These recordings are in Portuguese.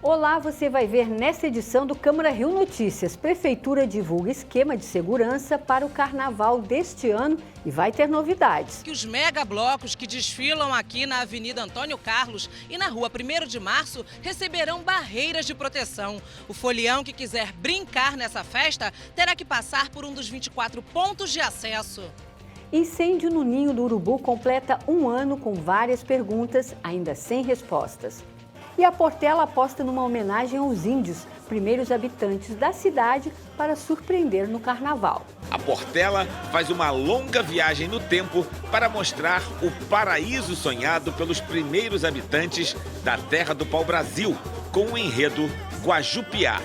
Olá, você vai ver nesta edição do Câmara Rio Notícias. Prefeitura divulga esquema de segurança para o carnaval deste ano e vai ter novidades. Que os megablocos que desfilam aqui na Avenida Antônio Carlos e na Rua 1º de Março receberão barreiras de proteção. O folião que quiser brincar nessa festa terá que passar por um dos 24 pontos de acesso. Incêndio no Ninho do Urubu completa um ano com várias perguntas ainda sem respostas. E a Portela aposta numa homenagem aos índios, primeiros habitantes da cidade, para surpreender no carnaval. A Portela faz uma longa viagem no tempo para mostrar o paraíso sonhado pelos primeiros habitantes da terra do pau-brasil, com o enredo Guajupiá,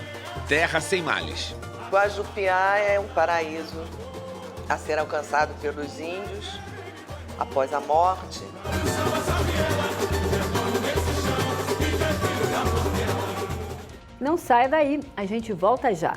terra sem males. Guajupiá é um paraíso a ser alcançado pelos índios após a morte. Não saia daí, a gente volta já.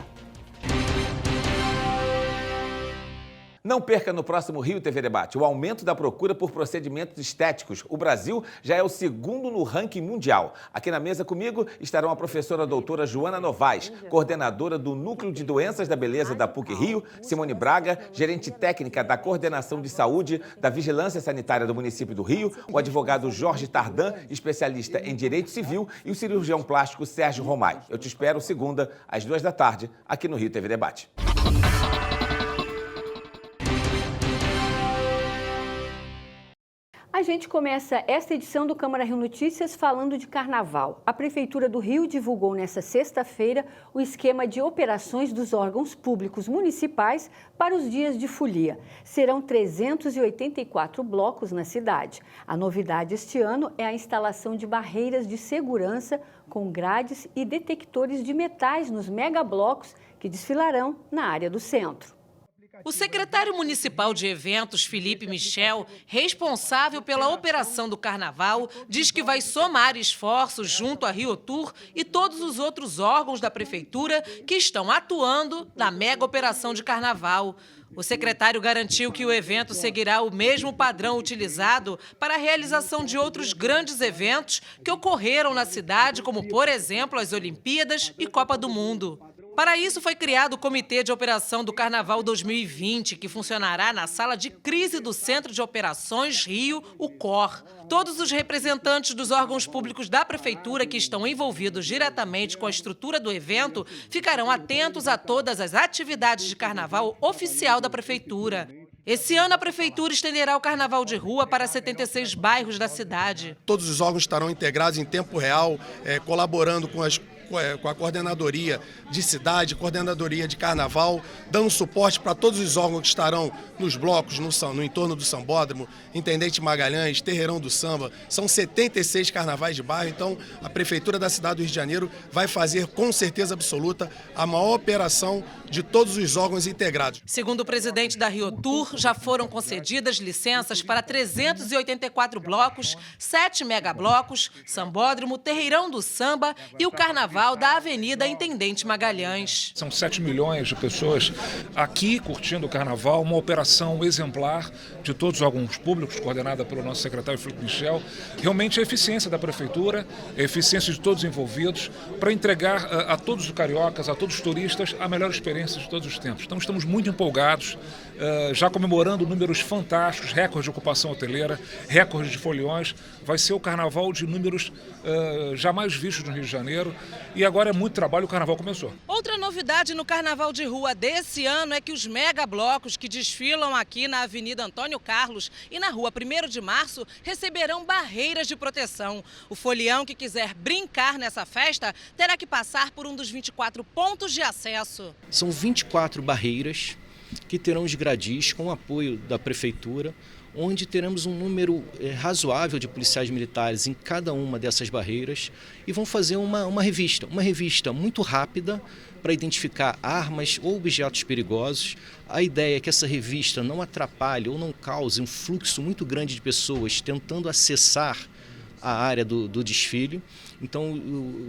Não perca no próximo Rio TV Debate o aumento da procura por procedimentos estéticos. O Brasil já é o segundo no ranking mundial. Aqui na mesa comigo estarão a professora doutora Joana Novaes, coordenadora do Núcleo de Doenças da Beleza da PUC-Rio, Simone Braga, gerente técnica da Coordenação de Saúde da Vigilância Sanitária do município do Rio, o advogado Jorge Tardan, especialista em Direito Civil, e o cirurgião plástico Sérgio Romai. Eu te espero segunda, às 2 da tarde, aqui no Rio TV Debate. A gente começa esta edição do Câmara Rio Notícias falando de carnaval. A Prefeitura do Rio divulgou nesta sexta-feira o esquema de operações dos órgãos públicos municipais para os dias de folia. Serão 384 blocos na cidade. A novidade este ano é a instalação de barreiras de segurança com grades e detectores de metais nos megablocos que desfilarão na área do centro. O secretário municipal de eventos, Felipe Michel, responsável pela operação do carnaval, diz que vai somar esforços junto à RioTour e todos os outros órgãos da prefeitura que estão atuando na mega operação de carnaval. O secretário garantiu que o evento seguirá o mesmo padrão utilizado para a realização de outros grandes eventos que ocorreram na cidade, como, por exemplo, as Olimpíadas e Copa do Mundo. Para isso, foi criado o Comitê de Operação do Carnaval 2020, que funcionará na Sala de Crise do Centro de Operações Rio, o COR. Todos os representantes dos órgãos públicos da Prefeitura que estão envolvidos diretamente com a estrutura do evento ficarão atentos a todas as atividades de carnaval oficial da Prefeitura. Esse ano, a Prefeitura estenderá o Carnaval de Rua para 76 bairros da cidade. Todos os órgãos estarão integrados em tempo real, colaborando com a coordenadoria de cidade, coordenadoria de carnaval, dando suporte para todos os órgãos que estarão nos blocos, no entorno do Sambódromo, Intendente Magalhães, Terreirão do Samba. São 76 carnavais de bairro, então a Prefeitura da cidade do Rio de Janeiro vai fazer com certeza absoluta a maior operação de todos os órgãos integrados. Segundo o presidente da RioTour, já foram concedidas licenças para 384 blocos, 7 megablocos, Sambódromo, Terreirão do Samba e o Carnaval da Avenida Intendente Magalhães. São 7 milhões de pessoas aqui curtindo o Carnaval, uma operação exemplar de todos os órgãos públicos, coordenada pelo nosso secretário Felipe Michel. Realmente a eficiência da Prefeitura, a eficiência de todos os envolvidos, para entregar a todos os cariocas, a todos os turistas, a melhor experiência de todos os tempos. Então estamos muito empolgados, já comemorando números fantásticos, recordes de ocupação hoteleira, recordes de foliões. Vai ser o Carnaval de números jamais vistos no Rio de Janeiro. E agora é muito trabalho, o Carnaval começou. Outra novidade no Carnaval de Rua desse ano é que os megablocos que desfilam aqui na Avenida Antônio Carlos e na Rua 1º de Março receberão barreiras de proteção. O folião que quiser brincar nessa festa terá que passar por um dos 24 pontos de acesso. São 24 barreiras que terão os gradis com o apoio da Prefeitura, onde teremos um número razoável de policiais militares em cada uma dessas barreiras e vão fazer uma revista muito rápida para identificar armas ou objetos perigosos. A ideia é que essa revista não atrapalhe ou não cause um fluxo muito grande de pessoas tentando acessar a área do desfile. Então,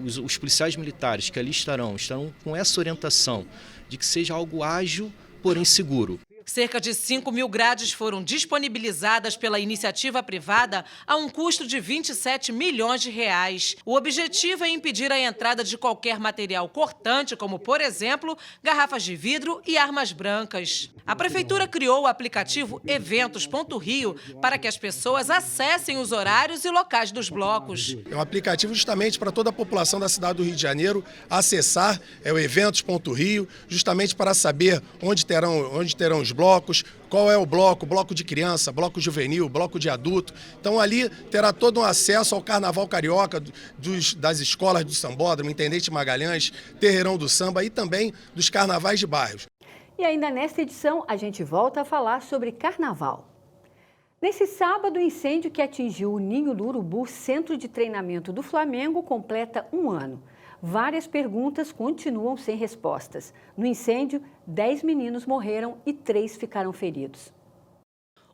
os policiais militares que ali estarão com essa orientação de que seja algo ágil, porém seguro. Cerca de 5.000 grades foram disponibilizadas pela iniciativa privada a um custo de 27 milhões de reais. O objetivo é impedir a entrada de qualquer material cortante, como, por exemplo, garrafas de vidro e armas brancas. A Prefeitura criou o aplicativo Eventos.Rio para que as pessoas acessem os horários e locais dos blocos. É um aplicativo justamente para toda a população da cidade do Rio de Janeiro acessar o Eventos.Rio, justamente para saber onde terão os blocos, qual é o bloco de criança, bloco juvenil, bloco de adulto. Então ali terá todo um acesso ao Carnaval Carioca das escolas do Sambódromo, Intendente Magalhães, Terreirão do Samba e também dos carnavais de bairros. E ainda nesta edição a gente volta a falar sobre carnaval. Nesse sábado, o incêndio que atingiu o Ninho do Urubu, centro de treinamento do Flamengo, completa um ano. Várias perguntas continuam sem respostas. No incêndio, 10 meninos morreram e 3 ficaram feridos.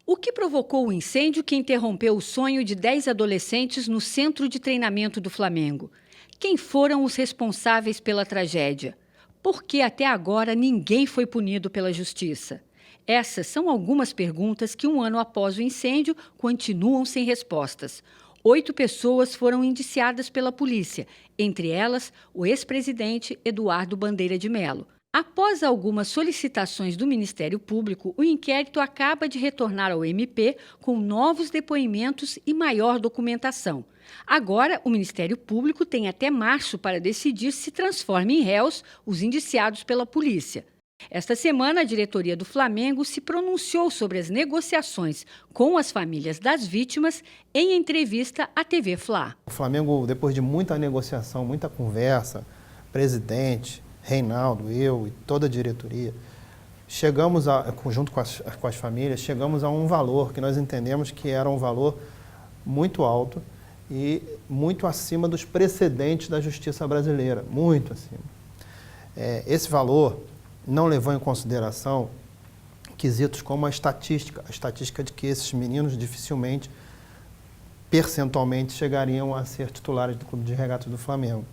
O que provocou o incêndio que interrompeu o sonho de 10 adolescentes no centro de treinamento do Flamengo? Quem foram os responsáveis pela tragédia? Por que até agora ninguém foi punido pela justiça? Essas são algumas perguntas que, um ano após o incêndio, continuam sem respostas. 8 pessoas foram indiciadas pela polícia, entre elas o ex-presidente Eduardo Bandeira de Mello. Após algumas solicitações do Ministério Público, o inquérito acaba de retornar ao MP com novos depoimentos e maior documentação. Agora, o Ministério Público tem até março para decidir se transforma em réus os indiciados pela polícia. Esta semana, a diretoria do Flamengo se pronunciou sobre as negociações com as famílias das vítimas em entrevista à TV Fla. O Flamengo, depois de muita negociação, muita conversa, presidente, Reinaldo, eu e toda a diretoria, chegamos, junto com as famílias, chegamos a um valor que nós entendemos que era um valor muito alto e muito acima dos precedentes da justiça brasileira, muito acima. Esse valor não levou em consideração quesitos como a estatística de que esses meninos dificilmente, percentualmente, chegariam a ser titulares do Clube de Regatas do Flamengo.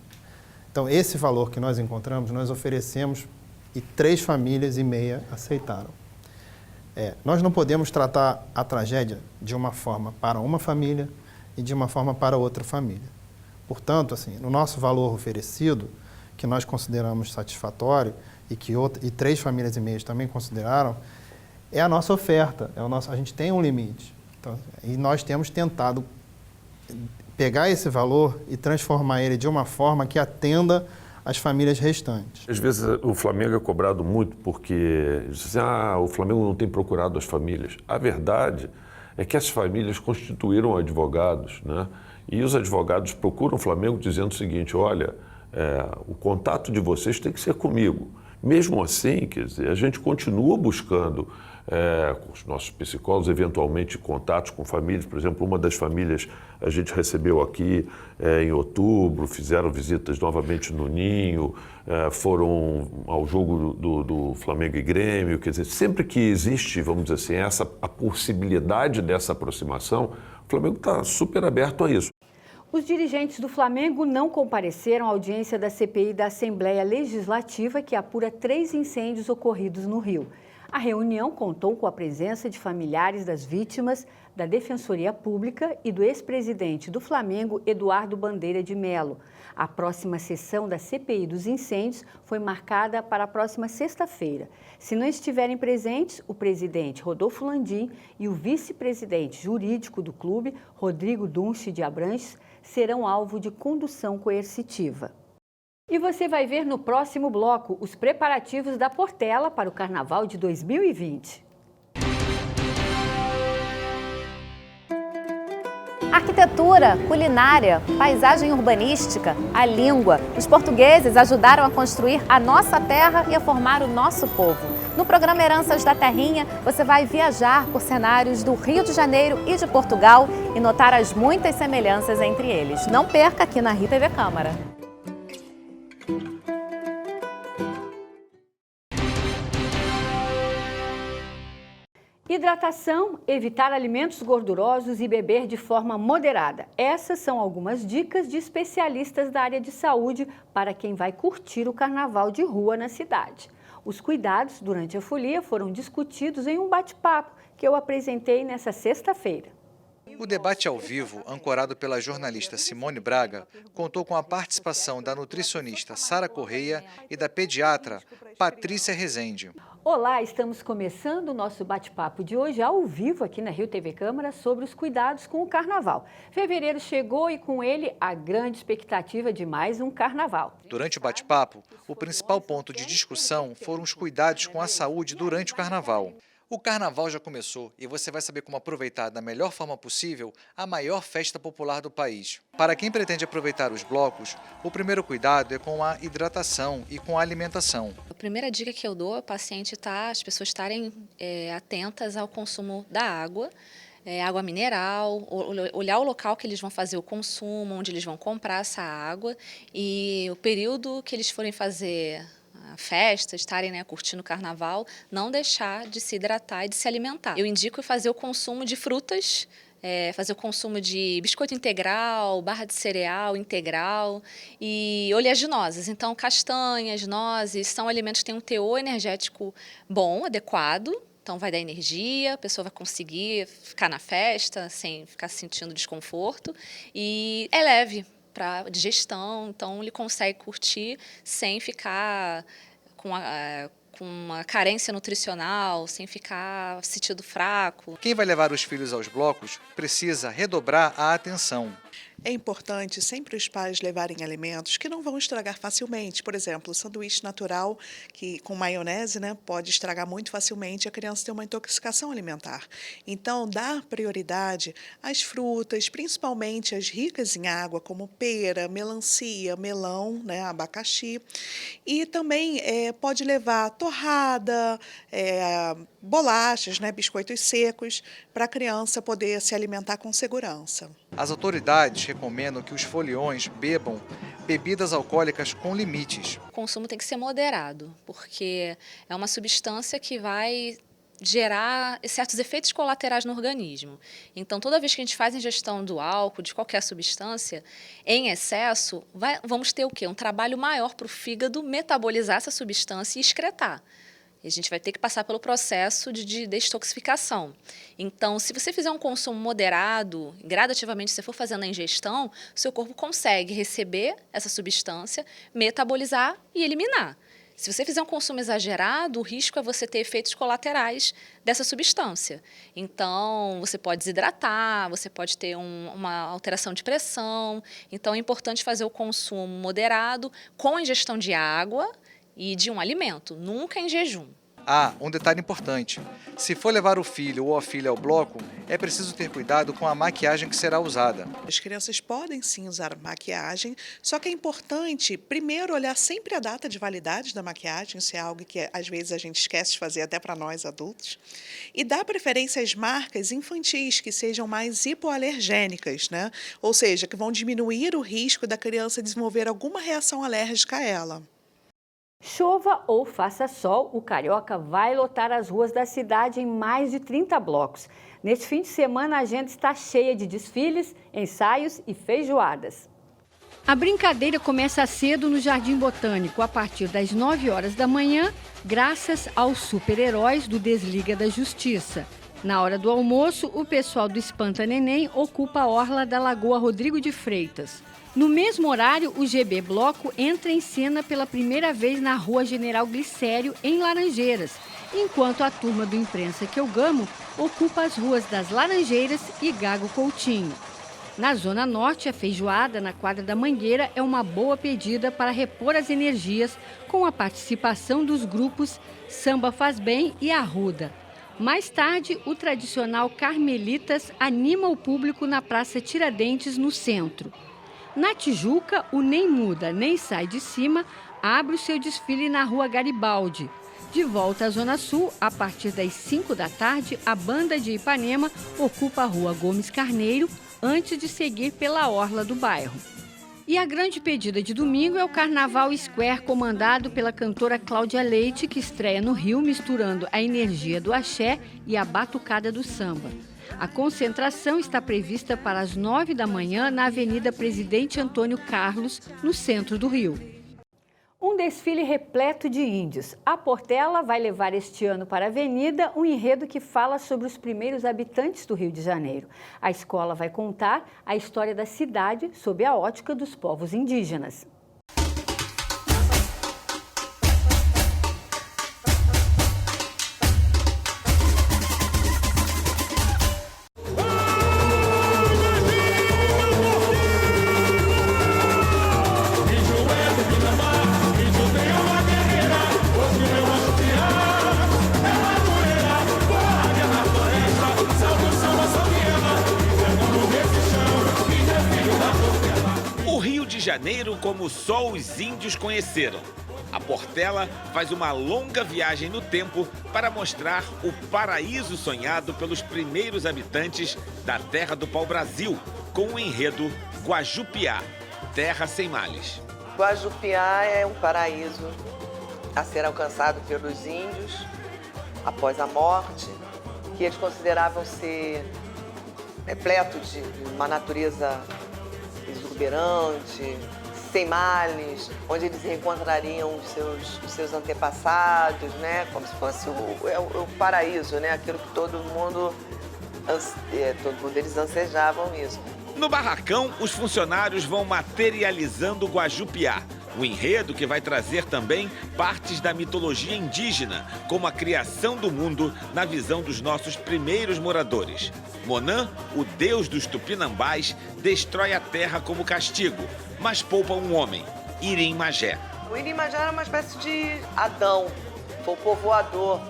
Então, esse valor que nós encontramos, nós oferecemos e 3,5 famílias aceitaram. Nós não podemos tratar a tragédia de uma forma para uma família e de uma forma para outra família. Portanto, assim, no nosso valor oferecido, que nós consideramos satisfatório, e que 3,5 famílias também consideraram, é a nossa oferta, a gente tem um limite. Então, e nós temos tentado pegar esse valor e transformar ele de uma forma que atenda as famílias restantes. Às vezes o Flamengo é cobrado muito porque dizem, o Flamengo não tem procurado as famílias. A verdade é que as famílias constituíram advogados, né? E os advogados procuram o Flamengo dizendo o seguinte, olha, o contato de vocês tem que ser comigo. Mesmo assim, quer dizer, a gente continua buscando com os nossos psicólogos, eventualmente, contatos com famílias. Por exemplo, uma das famílias a gente recebeu aqui em outubro, fizeram visitas novamente no Ninho, foram ao jogo do Flamengo e Grêmio. Quer dizer, sempre que existe, vamos dizer assim, a possibilidade dessa aproximação, o Flamengo está super aberto a isso. Os dirigentes do Flamengo não compareceram à audiência da CPI da Assembleia Legislativa, que apura 3 incêndios ocorridos no Rio. A reunião contou com a presença de familiares das vítimas, da Defensoria Pública e do ex-presidente do Flamengo, Eduardo Bandeira de Mello. A próxima sessão da CPI dos incêndios foi marcada para a próxima sexta-feira. Se não estiverem presentes, o presidente Rodolfo Landim e o vice-presidente jurídico do clube, Rodrigo Dunche de Abranches, serão alvo de condução coercitiva. E você vai ver no próximo bloco os preparativos da Portela para o Carnaval de 2020. Arquitetura, culinária, paisagem urbanística, a língua. Os portugueses ajudaram a construir a nossa terra e a formar o nosso povo. No programa Heranças da Terrinha, você vai viajar por cenários do Rio de Janeiro e de Portugal e notar as muitas semelhanças entre eles. Não perca aqui na Rio TV Câmara. Hidratação, evitar alimentos gordurosos e beber de forma moderada. Essas são algumas dicas de especialistas da área de saúde para quem vai curtir o carnaval de rua na cidade. Os cuidados durante a folia foram discutidos em um bate-papo que eu apresentei nessa sexta-feira. O debate ao vivo, ancorado pela jornalista Simone Braga, contou com a participação da nutricionista Sara Correia e da pediatra Patrícia Rezende. Olá, estamos começando o nosso bate-papo de hoje ao vivo aqui na Rio TV Câmara sobre os cuidados com o carnaval. Fevereiro chegou e com ele a grande expectativa de mais um carnaval. Durante o bate-papo, o principal ponto de discussão foram os cuidados com a saúde durante o carnaval. O carnaval já começou e você vai saber como aproveitar da melhor forma possível a maior festa popular do país. Para quem pretende aproveitar os blocos, o primeiro cuidado é com a hidratação e com a alimentação. A primeira dica que eu dou ao paciente as pessoas estarem atentas ao consumo da água. Água mineral, olhar o local que eles vão fazer o consumo, onde eles vão comprar essa água e o período que eles forem fazer a festa, estarem curtindo o carnaval, não deixar de se hidratar e de se alimentar. Eu indico fazer o consumo de frutas, fazer o consumo de biscoito integral, barra de cereal integral e oleaginosas. Então, castanhas, nozes, são alimentos que têm um teor energético bom, adequado. Então, vai dar energia, a pessoa vai conseguir ficar na festa sem ficar sentindo desconforto e é leve para digestão, então ele consegue curtir sem ficar com uma carência nutricional, sem ficar sentindo fraco. Quem vai levar os filhos aos blocos precisa redobrar a atenção. É importante sempre os pais levarem alimentos que não vão estragar facilmente. Por exemplo, o sanduíche natural, que com maionese, pode estragar muito facilmente e a criança tem uma intoxicação alimentar. Então, dar prioridade às frutas, principalmente as ricas em água, como pera, melancia, melão, abacaxi. E também pode levar torrada, bolachas, biscoitos secos, para a criança poder se alimentar com segurança. As autoridades recomendam que os foliões bebam bebidas alcoólicas com limites. O consumo tem que ser moderado, porque é uma substância que vai gerar certos efeitos colaterais no organismo. Então, toda vez que a gente faz ingestão do álcool, de qualquer substância, em excesso, vamos ter o quê? Um trabalho maior para o fígado metabolizar essa substância e excretar. A gente vai ter que passar pelo processo de detoxificação. Então, se você fizer um consumo moderado, gradativamente você for fazendo a ingestão, seu corpo consegue receber essa substância, metabolizar e eliminar. Se você fizer um consumo exagerado, o risco é você ter efeitos colaterais dessa substância. Então, você pode desidratar, você pode ter uma alteração de pressão. Então, é importante fazer o consumo moderado com a ingestão de água e de um alimento, nunca em jejum. Um detalhe importante. Se for levar o filho ou a filha ao bloco, é preciso ter cuidado com a maquiagem que será usada. As crianças podem sim usar maquiagem, só que é importante primeiro olhar sempre a data de validade da maquiagem, isso é algo que às vezes a gente esquece de fazer até para nós adultos, e dar preferência às marcas infantis que sejam mais hipoalergênicas, ou seja, que vão diminuir o risco da criança desenvolver alguma reação alérgica a ela. Chova ou faça sol, o Carioca vai lotar as ruas da cidade em mais de 30 blocos. Neste fim de semana, a agenda está cheia de desfiles, ensaios e feijoadas. A brincadeira começa cedo no Jardim Botânico, a partir das 9 horas da manhã, graças aos super-heróis do Desliga da Justiça. Na hora do almoço, o pessoal do Espanta Neném ocupa a orla da Lagoa Rodrigo de Freitas. No mesmo horário, o GB Bloco entra em cena pela primeira vez na Rua General Glicério, em Laranjeiras, enquanto a turma do Imprensa que eu gamo ocupa as ruas das Laranjeiras e Gago Coutinho. Na Zona Norte, a feijoada na quadra da Mangueira é uma boa pedida para repor as energias com a participação dos grupos Samba Faz Bem e Arruda. Mais tarde, o tradicional Carmelitas anima o público na Praça Tiradentes, no centro. Na Tijuca, o Nem Muda, Nem Sai de Cima abre o seu desfile na Rua Garibaldi. De volta à Zona Sul, a partir das 5 da tarde, a Banda de Ipanema ocupa a Rua Gomes Carneiro, antes de seguir pela orla do bairro. E a grande pedida de domingo é o Carnaval Square, comandado pela cantora Cláudia Leite, que estreia no Rio, misturando a energia do axé e a batucada do samba. A concentração está prevista para as 9 da manhã na Avenida Presidente Antônio Carlos, no centro do Rio. Um desfile repleto de índios. A Portela vai levar este ano para a Avenida um enredo que fala sobre os primeiros habitantes do Rio de Janeiro. A escola vai contar a história da cidade sob a ótica dos povos indígenas. Janeiro como só os índios conheceram. A Portela faz uma longa viagem no tempo para mostrar o paraíso sonhado pelos primeiros habitantes da terra do pau-brasil, com o enredo Guajupiá, terra sem males. Guajupiá é um paraíso a ser alcançado pelos índios após a morte, que eles consideravam ser repleto de uma natureza exuberante, sem males, onde eles encontrariam os seus antepassados, né? Como se fosse o paraíso, né? Aquilo que todo mundo eles ansejavam isso. No barracão, os funcionários vão materializando o Guajupiá, o enredo que vai trazer também partes da mitologia indígena, como a criação do mundo na visão dos nossos primeiros moradores. Monã, o deus dos tupinambás, destrói a terra como castigo, mas poupa um homem, Irim Magé. O Irim Magé era uma espécie de Adão, foi o povoador,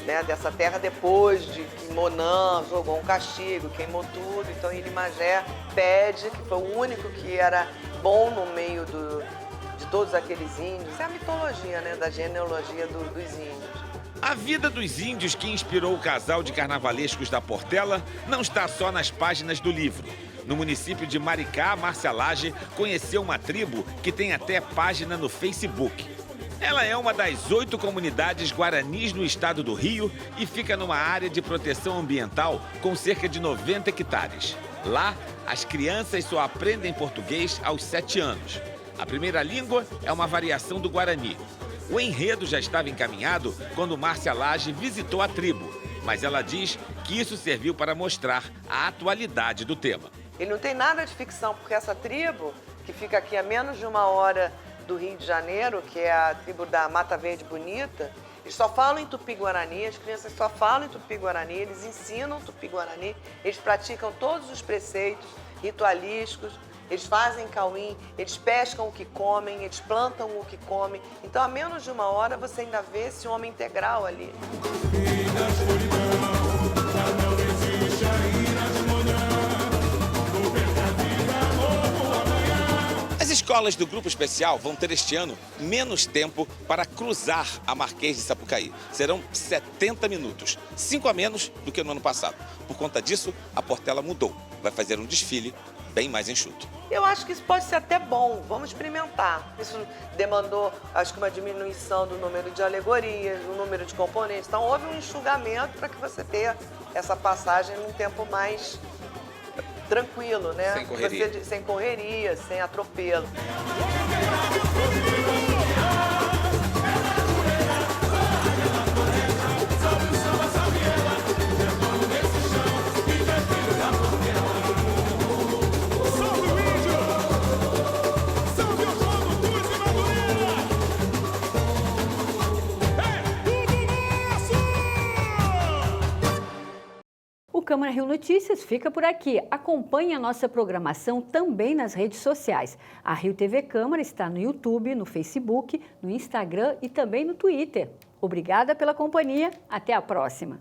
né, dessa terra depois de que Monã jogou um castigo, queimou tudo. Então Irim Magé pede, que foi o único que era bom no meio de todos aqueles índios. É a mitologia, né, da genealogia dos índios. A vida dos índios que inspirou o casal de carnavalescos da Portela não está só nas páginas do livro. No município de Maricá, Márcia Lage conheceu uma tribo que tem até página no Facebook. Ela é uma das 8 comunidades guaranis no estado do Rio e fica numa área de proteção ambiental com cerca de 90 hectares. Lá, as crianças só aprendem português aos 7 anos. A primeira língua é uma variação do guarani. O enredo já estava encaminhado quando Márcia Lage visitou a tribo, mas ela diz que isso serviu para mostrar a atualidade do tema. Ele não tem nada de ficção, porque essa tribo, que fica aqui a menos de 1 hora do Rio de Janeiro, que é a tribo da Mata Verde Bonita, eles só falam em Tupi-Guarani, as crianças só falam em Tupi-Guarani, eles ensinam Tupi-Guarani, eles praticam todos os preceitos ritualísticos, eles fazem cauim, eles pescam o que comem, eles plantam o que comem. Então, a menos de 1 hora, você ainda vê esse homem integral ali. As escolas do Grupo Especial vão ter este ano menos tempo para cruzar a Marquês de Sapucaí. Serão 70 minutos, 5 a menos do que no ano passado. Por conta disso, a Portela mudou. Vai fazer um desfile bem mais enxuto. Eu acho que isso pode ser até bom, vamos experimentar. Isso demandou, acho que uma diminuição do número de alegorias, do número de componentes. Então houve um enxugamento para que você tenha essa passagem num tempo mais tranquilo, né? Sem correria. Sem correria, sem atropelo. O Câmara Rio Notícias fica por aqui. Acompanhe a nossa programação também nas redes sociais. A Rio TV Câmara está no YouTube, no Facebook, no Instagram e também no Twitter. Obrigada pela companhia. Até a próxima.